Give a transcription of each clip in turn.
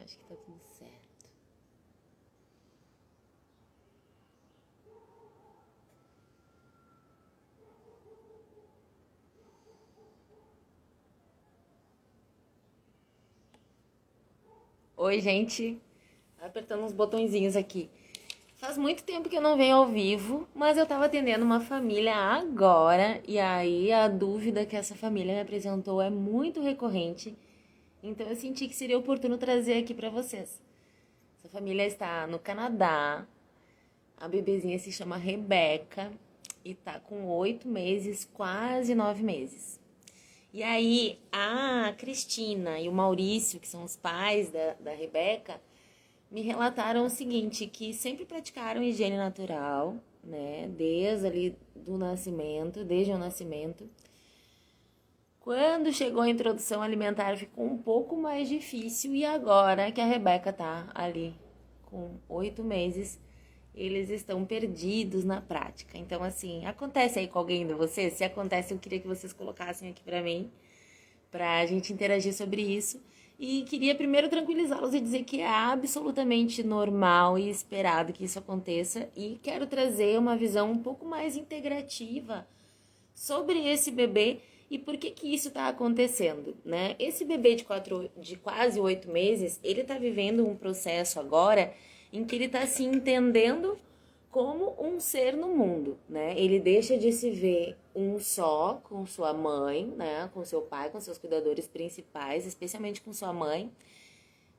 Acho que tá tudo certo. Oi, gente. Apertando uns botõezinhos aqui. Faz muito tempo que eu não venho ao vivo, mas eu tava atendendo uma família agora, e aí a dúvida que essa família me apresentou é muito recorrente, então eu senti que seria oportuno trazer aqui pra vocês. Essa família está no Canadá, a bebezinha se chama Rebeca e tá com 8 meses, quase 9 meses. E aí a Cristina e o Maurício, que são os pais da Rebeca, me relataram o seguinte, que sempre praticaram higiene natural, né, desde ali do nascimento, desde o nascimento. Quando chegou a introdução alimentar ficou um pouco mais difícil e agora que a Rebeca tá ali com 8 meses, eles estão perdidos na prática. Então, assim, acontece aí com alguém de vocês? Se acontece, eu queria que vocês colocassem aqui pra gente interagir sobre isso. E queria primeiro tranquilizá-los e dizer que é absolutamente normal e esperado que isso aconteça. E quero trazer uma visão um pouco mais integrativa sobre esse bebê e por que que isso está acontecendo, né? Esse bebê de quase 8 meses, ele está vivendo um processo agora em que ele está se entendendo como um ser no mundo, né? Ele deixa de se ver um só com sua mãe, né? Com seu pai, com seus cuidadores principais, especialmente com sua mãe,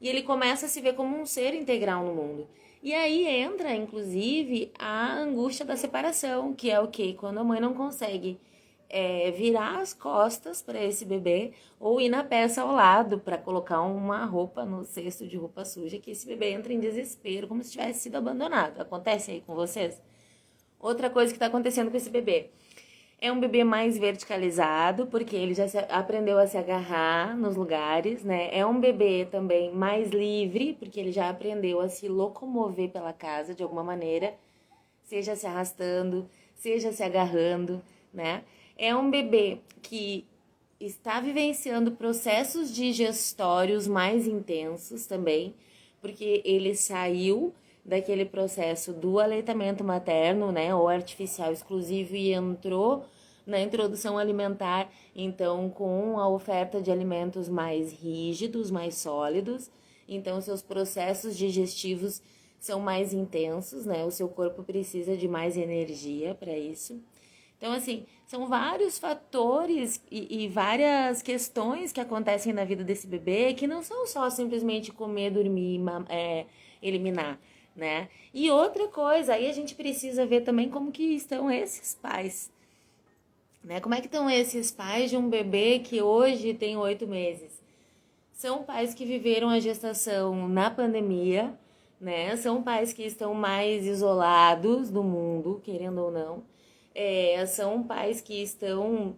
e ele começa a se ver como um ser integral no mundo. E aí entra, inclusive, a angústia da separação, que é o quê? Quando a mãe não consegue virar as costas para esse bebê ou ir na peça ao lado para colocar uma roupa no cesto de roupa suja, que esse bebê entra em desespero, como se tivesse sido abandonado. Acontece aí com vocês? Outra coisa que está acontecendo com esse bebê. É um bebê mais verticalizado, porque ele já aprendeu a se agarrar nos lugares, né? É um bebê também mais livre, porque ele já aprendeu a se locomover pela casa de alguma maneira, seja se arrastando, seja se agarrando, né? É um bebê que está vivenciando processos digestórios mais intensos também, porque ele saiu daquele processo do aleitamento materno, né, ou artificial exclusivo e entrou na introdução alimentar, então com a oferta de alimentos mais rígidos, mais sólidos, então seus processos digestivos são mais intensos, né? O seu corpo precisa de mais energia para isso. Então, assim, são vários fatores e várias questões que acontecem na vida desse bebê que não são só simplesmente comer, dormir, eliminar, né? E outra coisa, aí a gente precisa ver também como que estão esses pais, né? Como é que estão esses pais de um bebê que hoje tem 8 meses? São pais que viveram a gestação na pandemia, né? São pais que estão mais isolados do mundo, querendo ou não. São pais que estão,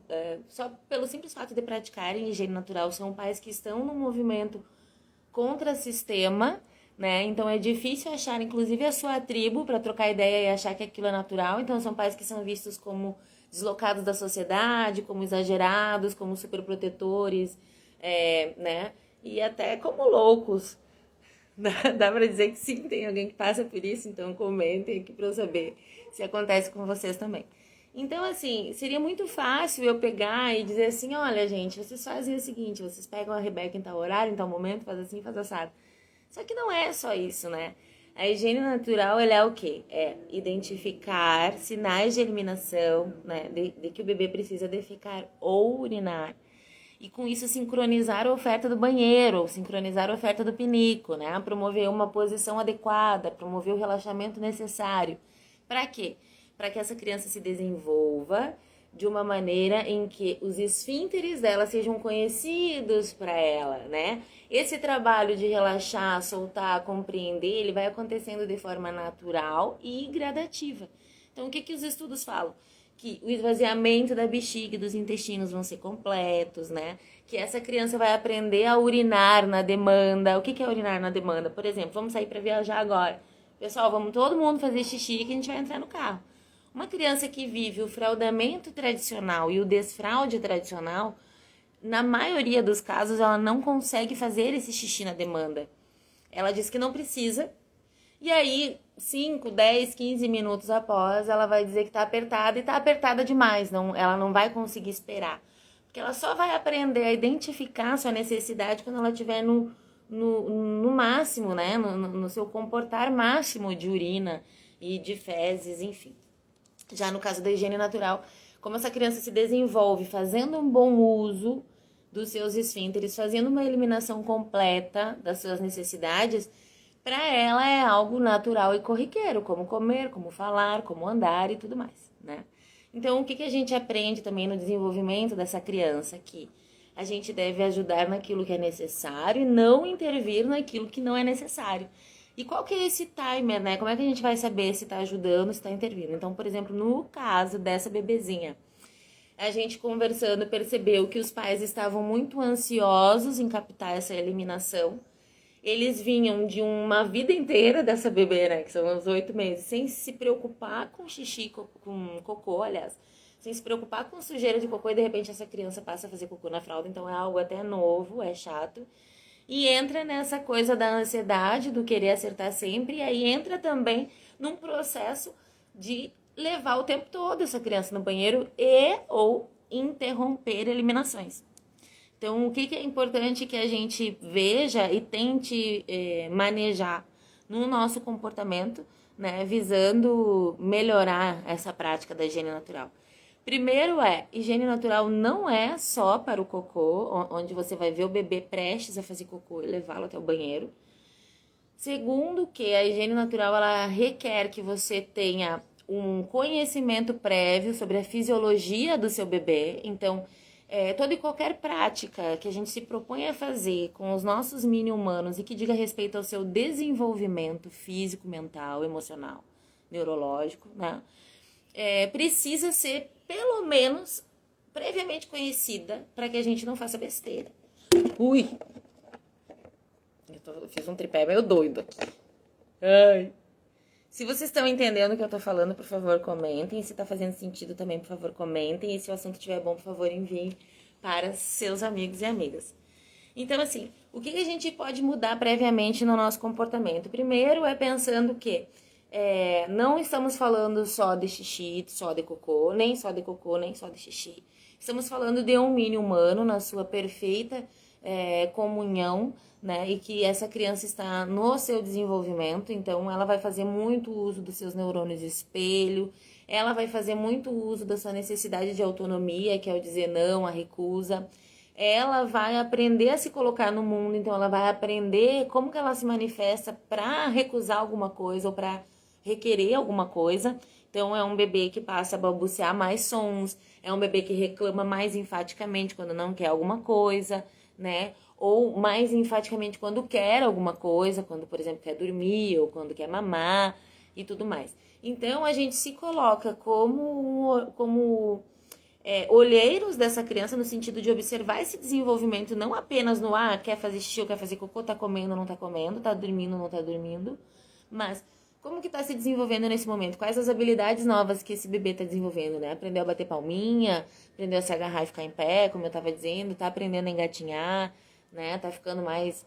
só pelo simples fato de praticarem higiene natural, são pais que estão no movimento contra sistema, né? Então é difícil achar, inclusive, a sua tribo para trocar ideia e achar que aquilo é natural. Então são pais que são vistos como deslocados da sociedade, como exagerados, como superprotetores, né? E até como loucos. Dá pra dizer que sim, tem alguém que passa por isso, então comentem aqui pra eu saber se acontece com vocês também. Então, assim, seria muito fácil eu pegar e dizer assim, olha, gente, vocês fazem o seguinte, vocês pegam a Rebeca em tal horário, em tal momento, faz assim, faz assado. Só que não é só isso, né? A higiene natural, ela é o quê? É identificar sinais de eliminação, né? De que o bebê precisa defecar ou urinar e com isso sincronizar a oferta do banheiro, sincronizar a oferta do pinico, né? Promover uma posição adequada, promover o relaxamento necessário. Para quê? Para que essa criança se desenvolva de uma maneira em que os esfínteres dela sejam conhecidos para ela, né? Esse trabalho de relaxar, soltar, compreender, ele vai acontecendo de forma natural e gradativa. Então, o que que os estudos falam? Que o esvaziamento da bexiga e dos intestinos vão ser completos, né? Que essa criança vai aprender a urinar na demanda. O que que é urinar na demanda? Por exemplo, vamos sair para viajar agora. Pessoal, vamos todo mundo fazer xixi que a gente vai entrar no carro. Uma criança que vive o fraudamento tradicional e o desfraude tradicional, na maioria dos casos, ela não consegue fazer esse xixi na demanda. Ela diz que não precisa. E aí, 5, 10, 15 minutos após, ela vai dizer que tá apertada e tá apertada demais. Ela não vai conseguir esperar. Porque ela só vai aprender a identificar a sua necessidade quando ela estiver no máximo, né? No seu comportar máximo de urina e de fezes, enfim. Já no caso da higiene natural, como essa criança se desenvolve fazendo um bom uso dos seus esfínteres, fazendo uma eliminação completa das suas necessidades, para ela é algo natural e corriqueiro, como comer, como falar, como andar e tudo mais, né? Então, o que a gente aprende também no desenvolvimento dessa criança aqui? A gente deve ajudar naquilo que é necessário e não intervir naquilo que não é necessário. E qual que é esse timer, né? Como é que a gente vai saber se está ajudando, se está intervindo? Então, por exemplo, no caso dessa bebezinha, a gente conversando percebeu que os pais estavam muito ansiosos em captar essa eliminação. Eles vinham de uma vida inteira dessa bebê, né? Que são os 8 meses, sem se preocupar com xixi, com cocô, aliás. Sem se preocupar com sujeira de cocô e de repente essa criança passa a fazer cocô na fralda. Então é algo até novo, é chato. E entra nessa coisa da ansiedade, do querer acertar sempre. E aí entra também num processo de levar o tempo todo essa criança no banheiro e ou interromper eliminações. Então, o que é importante que a gente veja e tente manejar no nosso comportamento, né, visando melhorar essa prática da higiene natural. Primeiro higiene natural não é só para o cocô, onde você vai ver o bebê prestes a fazer cocô e levá-lo até o banheiro. Segundo, que a higiene natural ela requer que você tenha um conhecimento prévio sobre a fisiologia do seu bebê. Então, toda e qualquer prática que a gente se propõe a fazer com os nossos mini-humanos e que diga respeito ao seu desenvolvimento físico, mental, emocional, neurológico, né? Precisa ser, pelo menos, previamente conhecida para que a gente não faça besteira. Ui! Eu fiz um tripé meio doido aqui. Ai! Se vocês estão entendendo o que eu tô falando, por favor, comentem. Se tá fazendo sentido também, por favor, comentem. E se o assunto estiver bom, por favor, enviem para seus amigos e amigas. Então, assim, o que a gente pode mudar previamente no nosso comportamento? Primeiro é pensando que não estamos falando só de xixi, só de cocô, nem só de cocô, nem só de xixi. Estamos falando de um mini humano na sua perfeita comunhão, né? E que essa criança está no seu desenvolvimento, então ela vai fazer muito uso dos seus neurônios de espelho, ela vai fazer muito uso da sua necessidade de autonomia, que é o dizer não, a recusa. Ela vai aprender a se colocar no mundo, então ela vai aprender como que ela se manifesta para recusar alguma coisa ou para requerer alguma coisa. Então é um bebê que passa a balbuciar mais sons, é um bebê que reclama mais enfaticamente quando não quer alguma coisa, né? Ou mais enfaticamente quando quer alguma coisa, quando, por exemplo, quer dormir ou quando quer mamar e tudo mais. Então, a gente se coloca como olheiros dessa criança no sentido de observar esse desenvolvimento não apenas no quer fazer xixi ou quer fazer cocô, tá comendo ou não tá comendo, tá dormindo ou não tá dormindo, mas como que tá se desenvolvendo nesse momento? Quais as habilidades novas que esse bebê tá desenvolvendo, né? Aprendeu a bater palminha, aprendeu a se agarrar e ficar em pé, como eu tava dizendo, tá aprendendo a engatinhar, né? Tá ficando mais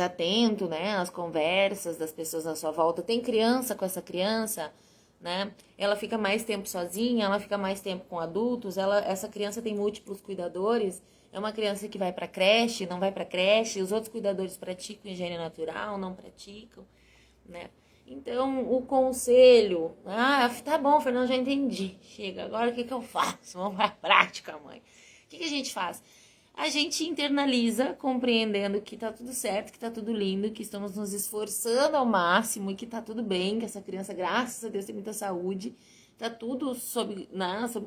atento, né? Às conversas das pessoas à sua volta. Tem criança com essa criança, né? Ela fica mais tempo sozinha, ela fica mais tempo com adultos, essa criança tem múltiplos cuidadores. É uma criança que vai para creche, não vai para creche, os outros cuidadores praticam higiene natural, não praticam, né? Então, o conselho, tá bom, Fernando, já entendi. Chega, agora o que eu faço? Vamos pra prática, mãe. O que a gente faz? A gente internaliza, compreendendo que tá tudo certo, que tá tudo lindo, que estamos nos esforçando ao máximo e que tá tudo bem, que essa criança, graças a Deus, tem muita saúde, tá tudo sob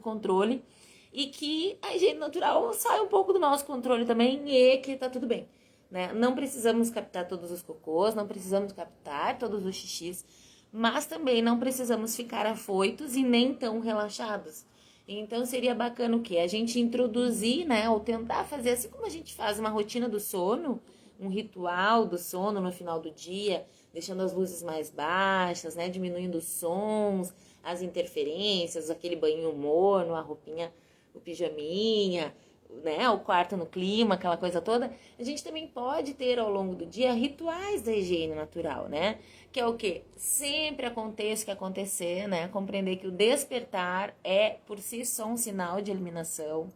controle e que a higiene natural sai um pouco do nosso controle também e que tá tudo bem, né? Não precisamos captar todos os cocôs, não precisamos captar todos os xixis, mas também não precisamos ficar afoitos e nem tão relaxados. Então, seria bacana o quê? A gente introduzir, né, ou tentar fazer, assim como a gente faz uma rotina do sono, um ritual do sono no final do dia, deixando as luzes mais baixas, né, diminuindo os sons, as interferências, aquele banho morno, a roupinha, o pijaminha, né, o quarto no clima, aquela coisa toda, a gente também pode ter ao longo do dia rituais da higiene natural, né? Que é o quê? Sempre aconteça o que acontecer, né? Compreender que o despertar é por si só um sinal de eliminação,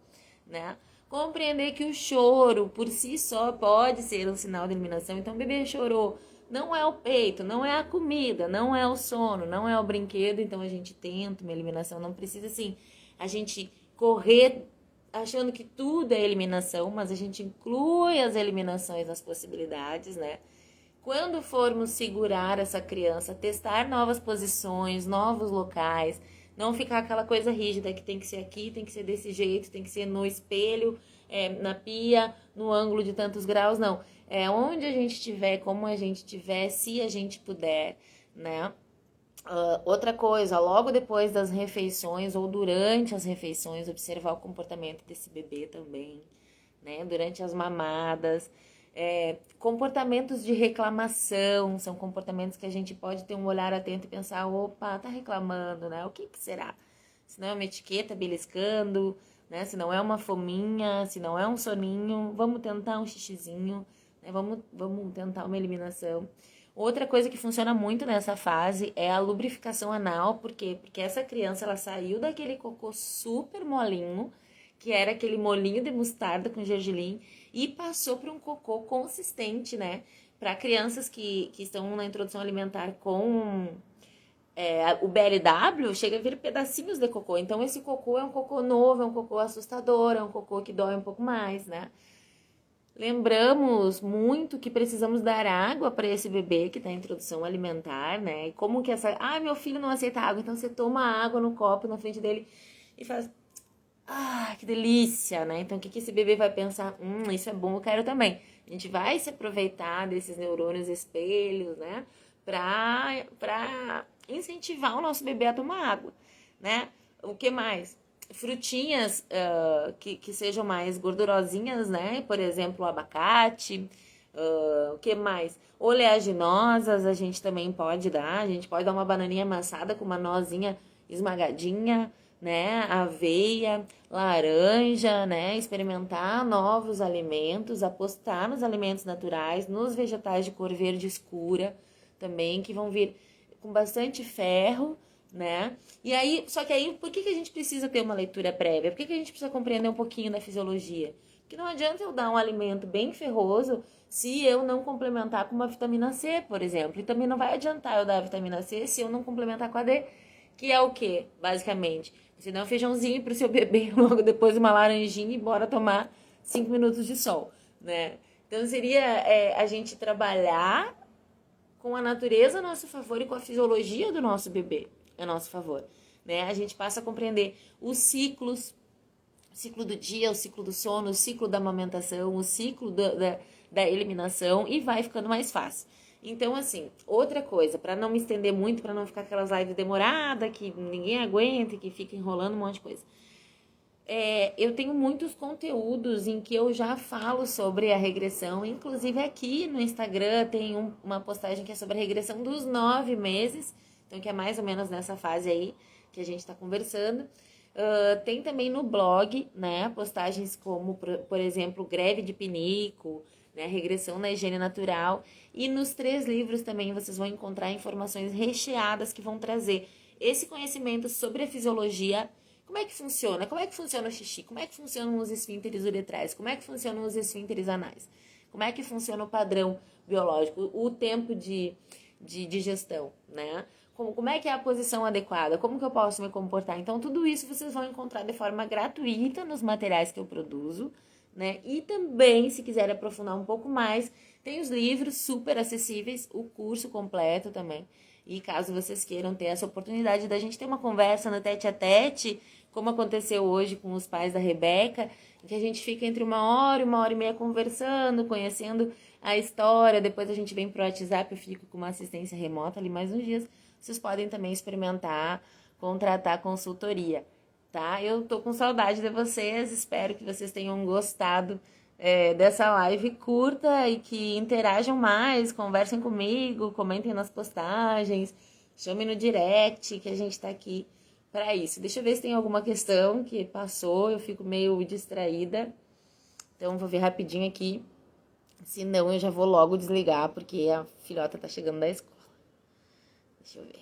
né? Compreender que o choro por si só pode ser um sinal de eliminação. Então, o bebê chorou, não é o peito, não é a comida, não é o sono, não é o brinquedo, então a gente tenta uma eliminação. Não precisa, assim, a gente correr achando que tudo é eliminação, mas a gente inclui as eliminações nas possibilidades, né? Quando formos segurar essa criança, testar novas posições, novos locais, não ficar aquela coisa rígida que tem que ser aqui, tem que ser desse jeito, tem que ser no espelho, na pia, no ângulo de tantos graus, não. É onde a gente estiver, como a gente estiver, se a gente puder, né? Outra coisa, logo depois das refeições ou durante as refeições, observar o comportamento desse bebê também, né? Durante as mamadas. Comportamentos de reclamação, são comportamentos que a gente pode ter um olhar atento e pensar, opa, tá reclamando, né? O que que será? Se não é uma etiqueta beliscando, né? Se não é uma fominha, se não é um soninho, vamos tentar um xixizinho, né? Vamos tentar uma eliminação. Outra coisa que funciona muito nessa fase é a lubrificação anal, por quê? Porque essa criança, ela saiu daquele cocô super molinho, que era aquele molinho de mostarda com gergelim, e passou para um cocô consistente, né? Para crianças que estão na introdução alimentar com o BLW, chega a vir pedacinhos de cocô. Então, esse cocô é um cocô novo, é um cocô assustador, é um cocô que dói um pouco mais, né? Lembramos muito que precisamos dar água para esse bebê que está em introdução alimentar, né? E como que essa. Ah, meu filho não aceita água, então você toma água no copo na frente dele e faz. Ah, que delícia, né? Então, o que que esse bebê vai pensar? Isso é bom, eu quero também. A gente vai se aproveitar desses neurônios espelhos, né? Pra incentivar o nosso bebê a tomar água, né? O que mais? Frutinhas que sejam mais gordurosinhas, né? Por exemplo, o abacate. O que mais? Oleaginosas a gente também pode dar. A gente pode dar uma bananinha amassada com uma nozinha esmagadinha, né? Aveia, laranja, né? Experimentar novos alimentos, apostar nos alimentos naturais, nos vegetais de cor verde escura também, que vão vir com bastante ferro, né? E aí, só que aí, por que a gente precisa ter uma leitura prévia? Por que a gente precisa compreender um pouquinho da fisiologia? Porque não adianta eu dar um alimento bem ferroso se eu não complementar com uma vitamina C, por exemplo. E também não vai adiantar eu dar a vitamina C se eu não complementar com a D, que é o quê, basicamente? Você dá um feijãozinho pro seu bebê, logo depois uma laranjinha e bora tomar 5 minutos de sol, né? Então seria a gente trabalhar com a natureza a nosso favor e com a fisiologia do nosso bebê a nosso favor, né? A gente passa a compreender os ciclos, o ciclo do dia, o ciclo do sono, o ciclo da amamentação, o ciclo da eliminação e vai ficando mais fácil. Então, assim, outra coisa, para não me estender muito, para não ficar aquelas lives demoradas, que ninguém aguenta e que fica enrolando um monte de coisa. Eu tenho muitos conteúdos em que eu já falo sobre a regressão, inclusive aqui no Instagram tem uma postagem que é sobre a regressão dos 9 meses, então que é mais ou menos nessa fase aí que a gente está conversando. Tem também no blog, né, postagens como, por exemplo, greve de pinico, né, regressão na higiene natural, e nos 3 livros também vocês vão encontrar informações recheadas que vão trazer esse conhecimento sobre a fisiologia. Como é que funciona? Como é que funciona o xixi? Como é que funcionam os esfínteres uretrais? Como é que funcionam os esfínteres anais? Como é que funciona o padrão biológico? O tempo de digestão, né? Como é que é a posição adequada? Como que eu posso me comportar? Então, tudo isso vocês vão encontrar de forma gratuita nos materiais que eu produzo, né? E também, se quiserem aprofundar um pouco mais, tem os livros super acessíveis, o curso completo também. E caso vocês queiram ter essa oportunidade da gente ter uma conversa no tete a tete, como aconteceu hoje com os pais da Rebeca, em que a gente fica entre 1 hora e meia conversando, conhecendo a história, depois a gente vem pro WhatsApp, eu fico com uma assistência remota ali mais uns dias, vocês podem também experimentar, contratar consultoria, tá? Eu tô com saudade de vocês, espero que vocês tenham gostado dessa live curta e que interajam mais, conversem comigo, comentem nas postagens, chamem no direct, que a gente tá aqui para isso. Deixa eu ver se tem alguma questão que passou, eu fico meio distraída. Então, vou ver rapidinho aqui, senão eu já vou logo desligar, porque a filhota tá chegando da escola. Deixa eu ver.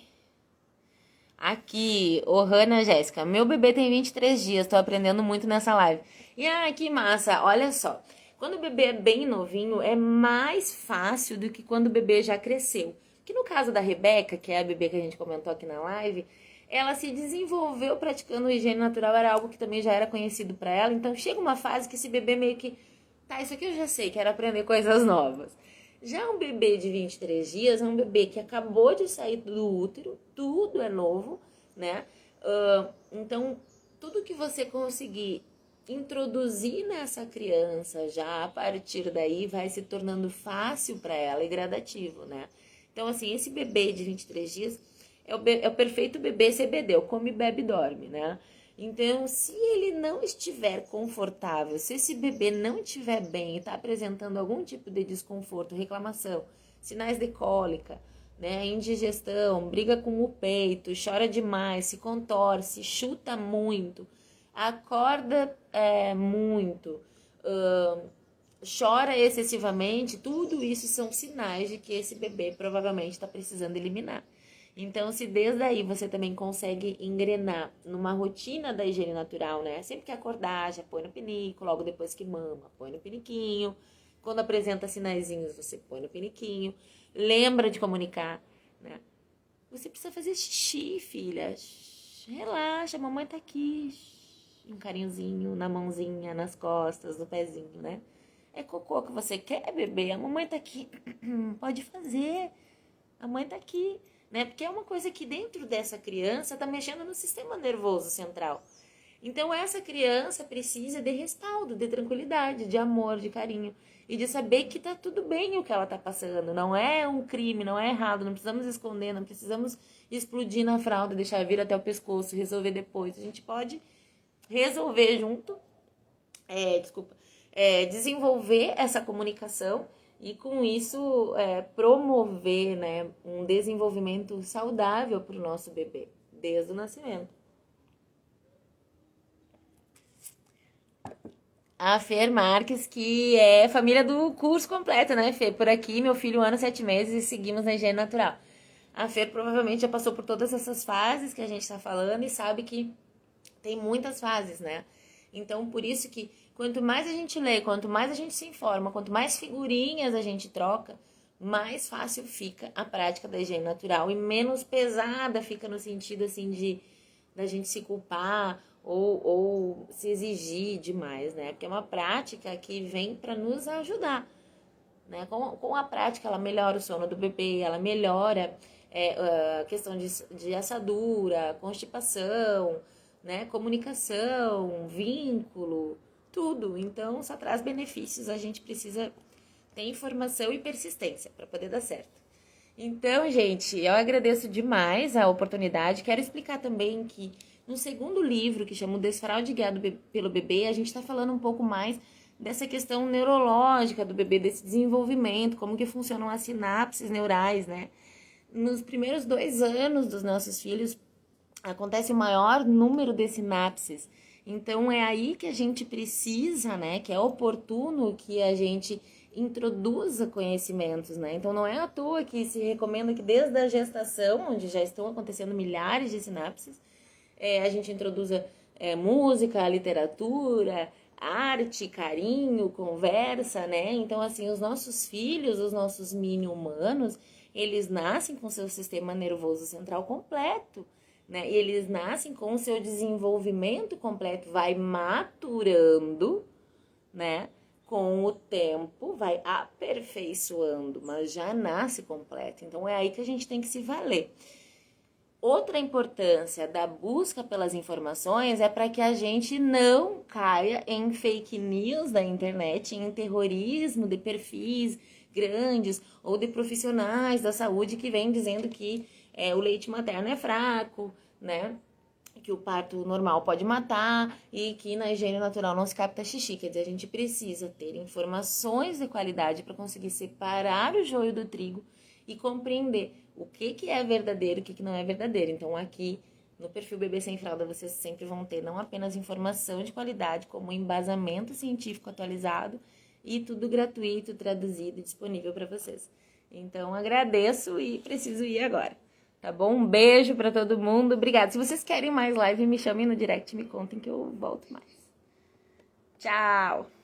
Aqui, Ohana Jéssica, meu bebê tem 23 dias, tô aprendendo muito nessa live. E que massa, olha só. Quando o bebê é bem novinho, é mais fácil do que quando o bebê já cresceu. Que no caso da Rebeca, que é a bebê que a gente comentou aqui na live, ela se desenvolveu praticando higiene natural, era algo que também já era conhecido para ela. Então chega uma fase que esse bebê meio que, tá, isso aqui eu já sei, quero aprender coisas novas. Já um bebê de 23 dias é um bebê que acabou de sair do útero, tudo é novo, né? Então, tudo que você conseguir introduzir nessa criança já a partir daí vai se tornando fácil para ela e gradativo, né? Então, assim, esse bebê de 23 dias é o perfeito bebê CBD, o come, bebe, dorme, né? Então, se ele não estiver confortável, se esse bebê não estiver bem e está apresentando algum tipo de desconforto, reclamação, sinais de cólica, né, indigestão, briga com o peito, chora demais, se contorce, chuta muito, acorda muito, chora excessivamente, tudo isso são sinais de que esse bebê provavelmente está precisando eliminar. Então, se desde aí você também consegue engrenar numa rotina da higiene natural, né? Sempre que acordar, já põe no pinico, logo depois que mama, põe no piniquinho. Quando apresenta sinaizinhos, você põe no piniquinho. Lembra de comunicar, né? Você precisa fazer xixi, filha. Relaxa, a mamãe tá aqui. Um carinhozinho na mãozinha, nas costas, no pezinho, né? É cocô que você quer, bebê? A mamãe tá aqui. Pode fazer. A mãe tá aqui, né? Porque é uma coisa que dentro dessa criança tá mexendo no sistema nervoso central. Então essa criança precisa de respaldo, de tranquilidade, de amor, de carinho e de saber que tá tudo bem o que ela tá passando. Não é um crime, não é errado, não precisamos esconder, não precisamos explodir na fralda, deixar vir até o pescoço, resolver depois. A gente pode resolver junto, desenvolver essa comunicação e com isso promover, né, um desenvolvimento saudável para o nosso bebê desde o nascimento. A Fer Marques, que é família do curso completo, né, Fer? Por aqui, meu filho, 1 ano, 7 meses e seguimos na higiene natural. A Fer provavelmente já passou por todas essas fases que a gente está falando e sabe que tem muitas fases, né? Então, por isso que quanto mais a gente lê, quanto mais a gente se informa, quanto mais figurinhas a gente troca, mais fácil fica a prática da higiene natural e menos pesada fica no sentido, assim, de da gente se culpar ou se exigir demais, né? Porque é uma prática que vem para nos ajudar, né? Com a prática, ela melhora o sono do bebê, ela melhora a questão de assadura, constipação, né? Comunicação, vínculo, tudo. Então, só traz benefícios. A gente precisa ter informação e persistência para poder dar certo. Então, gente, eu agradeço demais a oportunidade. Quero explicar também que no segundo livro, que chama O Desfraude Guiado pelo Bebê, a gente está falando um pouco mais dessa questão neurológica do bebê, desse desenvolvimento, como que funcionam as sinapses neurais, né? Nos primeiros 2 anos dos nossos filhos, acontece o maior número de sinapses. Então, é aí que a gente precisa, né? Que é oportuno que a gente introduza conhecimentos, né? Então, não é à toa que se recomenda que desde a gestação, onde já estão acontecendo milhares de sinapses, a gente introduza música, literatura, arte, carinho, conversa, né? Então, assim, os nossos filhos, os nossos mini-humanos, eles nascem com seu sistema nervoso central completo, né? E eles nascem com o seu desenvolvimento completo, vai maturando, né? Com o tempo, vai aperfeiçoando, mas já nasce completo. Então, é aí que a gente tem que se valer. Outra importância da busca pelas informações é para que a gente não caia em fake news da internet, em terrorismo de perfis grandes ou de profissionais da saúde que vêm dizendo que o leite materno é fraco, né? Que o parto normal pode matar e que na higiene natural não se capta xixi. Quer dizer, a gente precisa ter informações de qualidade para conseguir separar o joio do trigo e compreender o que é verdadeiro e o que não é verdadeiro. Então, aqui, No perfil Bebê Sem Fralda vocês sempre vão ter não apenas informação de qualidade, como embasamento científico atualizado e tudo gratuito, traduzido e disponível para vocês. Então agradeço e preciso ir agora. Tá bom? Um beijo para todo mundo. Obrigada. Se vocês querem mais live, me chamem no direct e me contem que eu volto mais. Tchau!